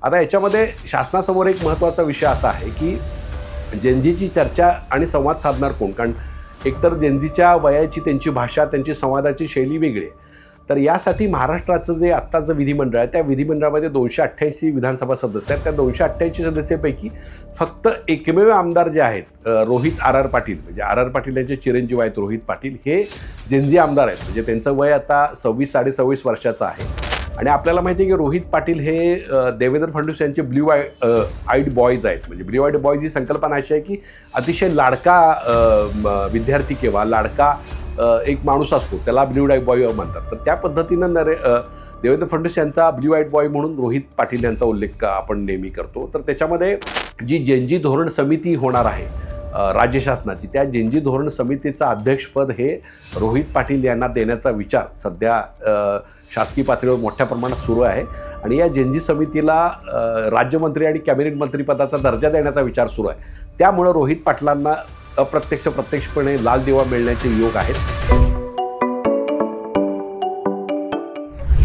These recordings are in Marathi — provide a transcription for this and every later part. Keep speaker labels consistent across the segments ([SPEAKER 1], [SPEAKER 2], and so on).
[SPEAKER 1] आता याच्यामध्ये शासनासमोर एक महत्त्वाचा विषय असा आहे की जेनझीची चर्चा आणि संवाद साधणार कोण? कारण एकतर जेनझीच्या वयाची त्यांची भाषा, त्यांची संवादाची शैली वेगळी आहे. तर यासाठी महाराष्ट्राचं जे आत्ताचं विधिमंडळ आहे, त्या विधिमंडळामध्ये 288 विधानसभा सदस्य आहेत. त्या 288 सदस्यापैकी फक्त एकमेव आमदार जे आहेत रोहित आर पाटील, म्हणजे आर पाटील यांचे चिरंजीव आहेत रोहित पाटील, हे जेनझी आमदार आहेत. म्हणजे त्यांचं वय आता 26-26.5 वर्षाचं आहे. आणि आपल्याला माहिती आहे की रोहित पाटील हे देवेंद्र फडणवीस यांचे ब्ल्यू आईड बॉयज आहेत. म्हणजे ब्ल्यू आईड बॉयज ही संकल्पना अशी आहे की अतिशय लाडका विद्यार्थी किंवा लाडका एक माणूस असतो, त्याला ब्ल्यू आईड बॉय म्हणतात. तर त्या पद्धतीनं देवेंद्र फडणवीस यांचा ब्ल्यू आईड बॉय म्हणून रोहित पाटील यांचा उल्लेख आपण नेहमी करतो. तर त्याच्यामध्ये जी जेनझी धोरण समिती होणार आहे राज्य शासनाची, त्या जेनझी धोरण समितीचं अध्यक्षपद हे रोहित पाटील यांना देण्याचा विचार सध्या शासकीय पातळीवर मोठ्या प्रमाणात सुरू आहे. आणि या जेनझी समितीला राज्यमंत्री आणि कॅबिनेट मंत्रीपदाचा दर्जा देण्याचा विचार सुरू आहे. त्यामुळं रोहित पाटलांना प्रत्यक्षपणे लाल दिवा मिळण्याचे योग आहेत.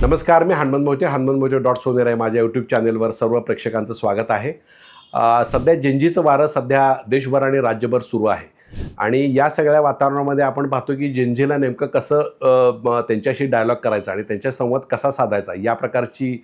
[SPEAKER 1] नमस्कार, मी हनुमंत मोहिते .सोनेर आहे माझ्या यूट्यूब चॅनेलवर सर्व प्रेक्षकांचं स्वागत आहे. सध्या जेनझीचं वारं सध्या देशभर आणि राज्यभर सुरू आहे. आणि या सगळ्या वातावरणामध्ये आपण पाहतो की जेनझीला नेमकं कसं त्यांच्याशी डायलॉग करायचा आणि त्यांच्या संवाद कसा साधायचा या प्रकारची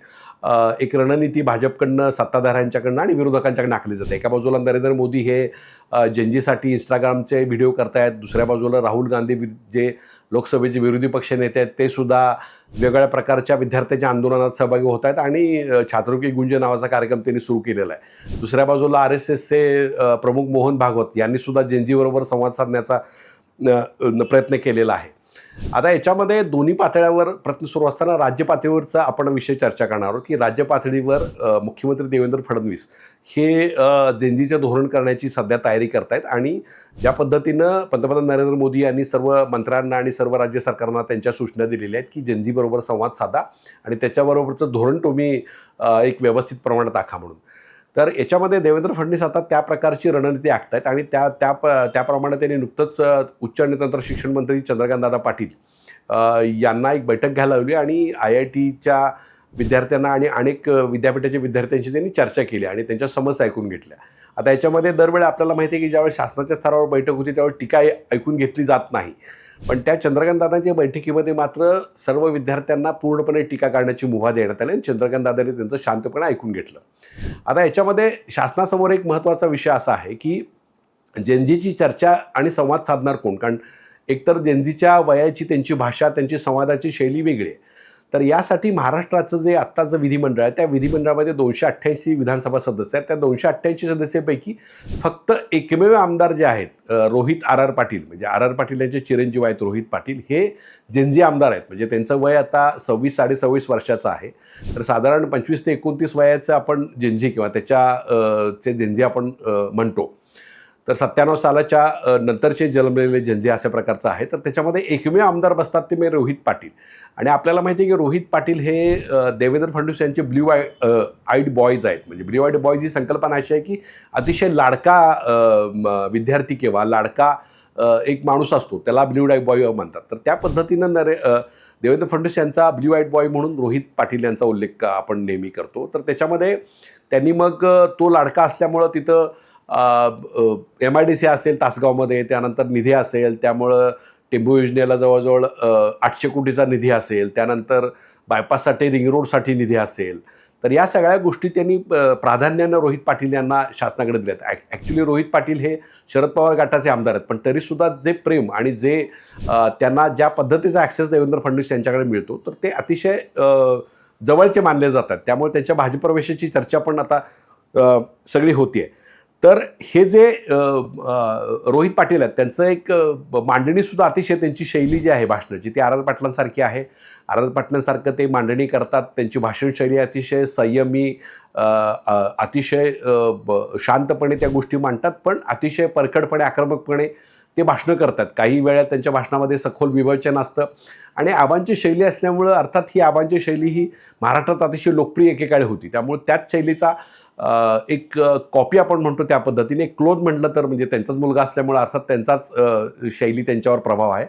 [SPEAKER 1] एक रणनीती भाजपकडनं, सत्ताधाऱ्यांच्याकडनं आणि विरोधकांच्याकडनं आखली जाते. एका बाजूला नरेंद्र मोदी हे जेनझीसाठी इंस्टाग्रामचे व्हिडिओ करतायत, दुसऱ्या बाजूला राहुल गांधी जे लोकसभेचे विरोधी पक्ष नेते आहेत ते सुद्धा वेगळ्या प्रकारच्या विद्यार्थ्यांच्या आंदोलनात सहभागी होत आहेत आणि छात्रों की गुंज नावाचा कार्यक्रम त्यांनी सुरू केलेला आहे. दुसऱ्या बाजूला RSSचे प्रमुख मोहन भागवत यांनी सुद्धा जेनझीबरोबर संवाद साधण्याचा प्रयत्न केलेला आहे. आता याच्यामध्ये दोन्ही पातळ्यावर प्रयत्न सुरू असताना राज्य पातळीवरचा आपण विषय चर्चा करणार आहोत की राज्य पातळीवर मुख्यमंत्री देवेंद्र फडणवीस हे जेनझीचे धोरण करण्याची सध्या तयारी करतायत. आणि ज्या पद्धतीनं पंतप्रधान नरेंद्र मोदी यांनी सर्व मंत्र्यांना आणि सर्व राज्य सरकारांना त्यांच्या सूचना दिलेल्या आहेत की जेनझीबरोबर संवाद साधा आणि त्याच्याबरोबरचं धोरण तुम्ही एक व्यवस्थित प्रमाणात आखा म्हणून. तर याच्यामध्ये देवेंद्र फडणवीस आता त्या प्रकारची रणनीती आखत आहेत. आणि त्याप्रमाणे त्यांनी नुकतंच उच्च आणि तंत्र शिक्षण मंत्री चंद्रकांतदादा पाटील यांना एक बैठक घ्यायला लावली आणि IITच्या विद्यार्थ्यांना आणि अनेक विद्यापीठाच्या विद्यार्थ्यांशी त्यांनी चर्चा केली आणि त्यांच्या समस्या ऐकून घेतल्या. आता याच्यामध्ये दरवेळी आपल्याला माहिती आहे की ज्यावेळी शासनाच्या स्तरावर बैठक होती त्यावेळी टीका ऐकून घेतली जात नाही. पण त्या चंद्रकांतदादांच्या बैठकीमध्ये मात्र सर्व विद्यार्थ्यांना पूर्णपणे टीका करण्याची मुभा देण्यात आली आणि चंद्रकांतदादांनी त्यांचं शांतपणे ऐकून घेतलं. आता याच्यामध्ये शासनासमोर एक महत्त्वाचा विषय असा आहे की जेनझीची चर्चा आणि संवाद साधणार कोण? कारण एकतर जेनझीच्या वयाची त्यांची भाषा, त्यांची संवादाची शैली वेगळी आहे. तर यासाठी महाराष्ट्राचं जे आत्ताचं विधिमंडळ आहे, त्या विधिमंडळामध्ये 288 विधानसभा सदस्य आहेत. त्या 288 सदस्यापैकी फक्त एकमेव आमदार जे आहेत रोहित आर पाटील, म्हणजे आर पाटील यांचे चिरंजीव आहेत रोहित पाटील, हे जेनझी आमदार आहेत. म्हणजे त्यांचं वय आता 26-26.5 वर्षाचं आहे. तर साधारण 25 ते 29 वयाचं आपण जेनझी किंवा त्याच्या जेनझी आपण म्हणतो. तर 97 सालाच्या नंतरचे जन्मलेले जेनझी अशा प्रकारचं आहे. तर त्याच्यामध्ये एकमेव आमदार बसतात ते म्हणजे रोहित पाटील. आणि आपल्याला माहिती आहे की रोहित पाटील हे देवेंद्र फडणवीस यांचे ब्ल्यू आईड बॉयज आहेत. म्हणजे ब्ल्यू आईड बॉयज ही संकल्पना अशी आहे की अतिशय लाडका विद्यार्थी किंवा लाडका एक माणूस असतो, त्याला ब्ल्यू आईड बॉय म्हणतात. तर त्या पद्धतीनं देवेंद्र फडणवीस यांचा ब्ल्यू आईड बॉय म्हणून रोहित पाटील यांचा उल्लेख आपण नेहमी करतो. तर त्याच्यामध्ये त्यांनी मग तो लाडका असल्यामुळं तिथं MIDC असेल तासगावमध्ये, त्यानंतर निधी असेल, त्यामुळं टेंबू योजनेला जवळजवळ 800 कोटीचा निधी असेल, त्यानंतर बायपाससाठी रिंग रोडसाठी निधी असेल. तर या सगळ्या गोष्टी त्यांनी प्राधान्यानं रोहित पाटील यांना शासनाकडे दिल्यात. ॲक्च्युली रोहित पाटील हे शरद पवार गटाचे आमदार आहेत, पण तरीसुद्धा जे प्रेम आणि जे त्यांना ज्या पद्धतीचा ॲक्सेस देवेंद्र फडणवीस यांच्याकडे मिळतो तर ते अतिशय जवळचे मानले जातात. त्यामुळे त्यांच्या भाजप प्रवेशाची चर्चा पण आता सगळी होती आहे. तर हे जे रोहित पाटील आहेत त्यांचं एक मांडणीसुद्धा अतिशय, त्यांची शैली जी आहे भाषणाची ती आर पाटलांसारखी आहे. आर पाटलांसारखं ते मांडणी करतात. त्यांची भाषण शैली अतिशय संयमी, अतिशय शांतपणे त्या गोष्टी मांडतात, पण अतिशय परखडपणे, आक्रमकपणे ते भाषणं करतात. काही वेळा त्यांच्या भाषणामध्ये सखोल विवेचन असतं आणि आबांची शैली असल्यामुळं अर्थात ही आबांची शैली ही महाराष्ट्रात अतिशय लोकप्रिय एकेकाळी होती. त्यामुळे त्याच शैलीचा एक कॉपी आपण म्हणतो त्या पद्धतीने, एक क्लोन म्हटलं तर म्हणजे त्यांचाच मुलगा असल्यामुळे अर्थात त्यांचाच शैली त्यांच्यावर प्रभाव आहे.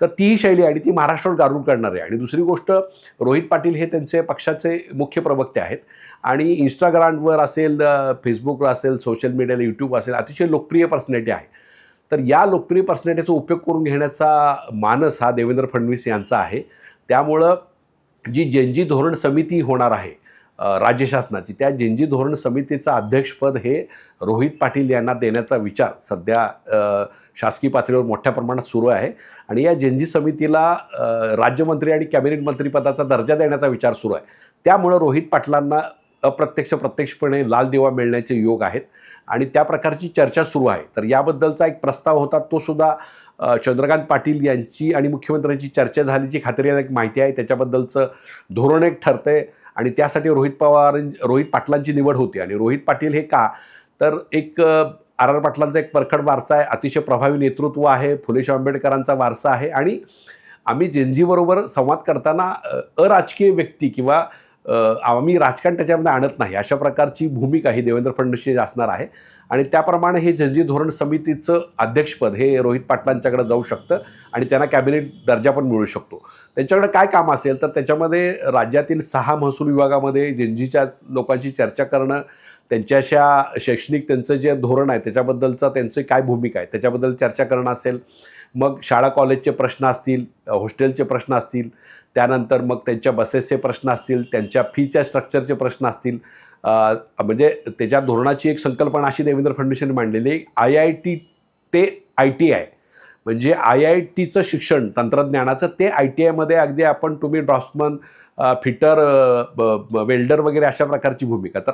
[SPEAKER 1] तर ती शैली आणि ती महाराष्ट्रावर गारुड करणार आहे. आणि दुसरी गोष्ट, रोहित पाटील हे त्यांचे पक्षाचे मुख्य प्रवक्ते आहेत आणि इंस्टाग्रामवर असेल, फेसबुकवर असेल, सोशल मीडियाला, यूट्यूब असेल, अतिशय लोकप्रिय पर्सनॅलिटी आहे. तर या लोकप्रिय पर्सनॅलिटीचा उपयोग करून घेण्याचा मानस हा देवेंद्र फडणवीस यांचा आहे. त्यामुळं जी जेनजी धोरण समिती होणार आहे राज्य शासनाची, त्या जेनजी धोरण समितीचं अध्यक्षपद हे रोहित पाटील यांना देण्याचा विचार सध्या शासकीय पातळीवर मोठ्या प्रमाणात सुरू आहे. आणि या जेनजी समितीला राज्यमंत्री आणि कॅबिनेट मंत्रिपदाचा दर्जा देण्याचा विचार सुरू आहे. त्यामुळं रोहित पाटलांना प्रत्यक्षपणे लाल दिवा मिळण्याचे योग आहेत आणि त्या प्रकारची चर्चा सुरू आहे. तर याबद्दलचा एक प्रस्ताव होता, तो सुद्धा चंद्रकांत पाटील यांची आणि मुख्यमंत्र्यांची चर्चा झाल्याची खात्री एक माहिती आहे. त्याच्याबद्दलचं धोरण एक ठरतंय आणि त्यासाठी रोहित पाटलांची निवड होती. आणि रोहित पाटील हे का, तर एक आर पाटलांचा एक परखड वारसा आहे, अतिशय प्रभावी नेतृत्व आहे, फुले शाहू आंबेडकरांचा वारसा आहे. आणि आम्ही जेनजीबरोबर संवाद करताना अराजकीय व्यक्ती किंवा आम्ही राजकारण त्याच्यामध्ये आणत नाही, अशा प्रकारची भूमिका ही देवेंद्र फडणवीस असणार आहे. आणि त्याप्रमाणे हे जेनजी धोरण समितीचं अध्यक्षपद हे रोहित पाटलांच्याकडे जाऊ शकतं आणि त्यांना कॅबिनेट दर्जा पण मिळू शकतो. त्यांच्याकडे काय काम असेल तर त्याच्यामध्ये राज्यातील 6 महसूल विभागामध्ये जेनजीच्या लोकांची चर्चा करणं, त्यांच्याशा शैक्षणिक त्यांचं जे धोरण आहे त्याच्याबद्दलचं त्यांची काय भूमिका आहे त्याच्याबद्दल चर्चा करणं असेल. मग शाळा कॉलेजचे प्रश्न असतील, हॉस्टेलचे प्रश्न असतील, त्यानंतर मग त्यांच्या बसेसचे प्रश्न असतील, त्यांच्या फीच्या स्ट्रक्चरचे प्रश्न असतील. म्हणजे त्याच्या धोरणाची एक संकल्पना अशी देवेंद्र फडणवीसांनी मांडलेली आहे, IIT ते ITI, म्हणजे IITचं शिक्षण तंत्रज्ञानाचं ते ITIमध्ये अगदी तुम्ही ड्राफ्ट्समन, फिटर, वेल्डर वगैरे अशा प्रकारची भूमिका. तर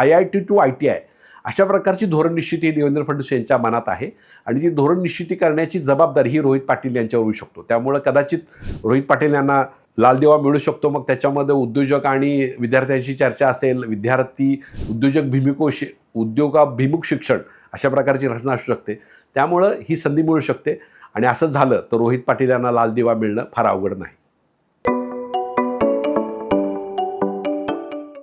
[SPEAKER 1] IIT टू ITI अशा प्रकारची धोरण निश्चिती देवेंद्र फडणवीस यांच्या मनात आहे आणि ती धोरण निश्चिती करण्याची जबाबदारी ही रोहित पाटील यांच्यावर होऊ शकतो. त्यामुळं कदाचित रोहित पाटील यांना लाल दिवा मिळू शकतो. मग त्याच्यामध्ये उद्योजक आणि विद्यार्थ्यांची चर्चा असेल, विद्यार्थी उद्योगाभिमुख शिक्षण अशा प्रकारची रचना असू शकते. त्यामुळं ही संधी मिळू शकते आणि असं झालं तर रोहित पाटील यांना लाल दिवा मिळणं फार अवघड नाही.